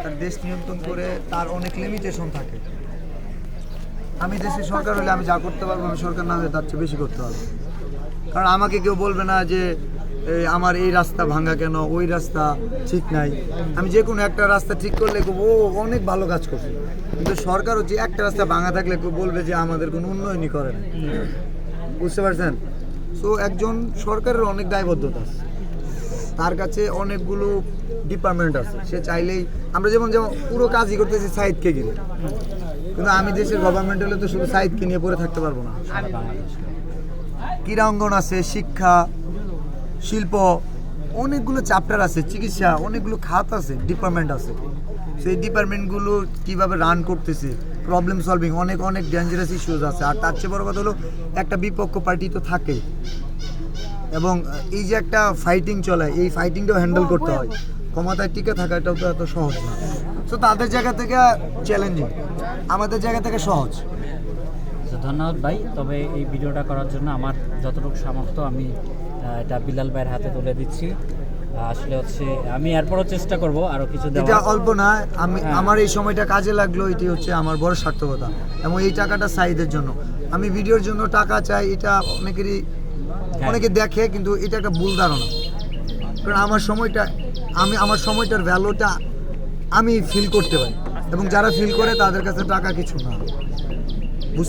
তার দেশ নিয়ন্ত্রণ করে তার অনেক লিমিটেশন থাকে। আমি দেশের সরকার হলে আমি যা করতে পারবো, আমি সরকার না হলে তার চেয়ে বেশি করতে পারবো। কারণ আমাকে কেউ বলবে না যে আমার এই রাস্তা ভাঙা কেন, ওই রাস্তা ঠিক নাই। আমি যে কোনো একটা রাস্তা ঠিক করলে ও অনেক ভালো কাজ করছে, কিন্তু সরকার হচ্ছে একটা রাস্তা ভাঙা থাকলে কেউ বলবে যে আমাদের কোনো উন্নয়নই করে না। বুঝতে পারছেন? সো একজন সরকারের অনেক দায়বদ্ধতা আছে, তার কাছে অনেকগুলো ডিপার্টমেন্ট আছে। সে চাইলেই আমরা যেমন পুরো কাজই করতেছি সাইদকে ঘিরে, কিন্তু আমি দেশের গভর্নমেন্ট হলে তো শুধু সাইদকে নিয়ে পড়ে থাকতে পারবো না। ক্রীড়াঙ্গন আছে, শিক্ষা, শিল্প, অনেকগুলো চ্যাপ্টার আছে, চিকিৎসা, অনেকগুলো খাত আছে, ডিপার্টমেন্ট আছে। সেই ডিপার্টমেন্টগুলো কীভাবে রান করতেছে, প্রবলেম সলভিং, অনেক অনেক ডেঞ্জারাস ইস্যুজ আছে। আর তার চেয়ে বড় কথা হলো একটা বিপক্ষ পার্টি তো থাকেই, এবং এই যে একটা ফাইটিং চলে, এই ফাইটিংটাও হ্যান্ডেল করতে হয়। ক্ষমতায় টিকে থাকাটাও তো এত সহজ না। সো তাদের জায়গা থেকে চ্যালেঞ্জিং, আমাদের জায়গা থেকে সহজ। ধন্যবাদ ভাই। তবে এই ভিডিওটা করার জন্য আমার যতটুকু সামর্থ্য আমি এটা বিলাল ভাইয়ের হাতে তুলে দিচ্ছি। আসলে হচ্ছে আমি এরপরও চেষ্টা করব আরও কিছু দেওয়ার। এটা অল্প না, আমার এই সময়টা কাজে লাগলো, এটি হচ্ছে আমার বড় সার্থকতা। এবং এই টাকাটা সাইদের জন্য, আমি ভিডিওর জন্য টাকা চাই, এটা অনেকে দেখে, কিন্তু এটা একটা ভুল ধারণা। কারণ আমার সময়টার ভ্যালুটা আমি ফিল করতে পারি, এবং যারা ফিল করে তাদের কাছে টাকা কিছু না।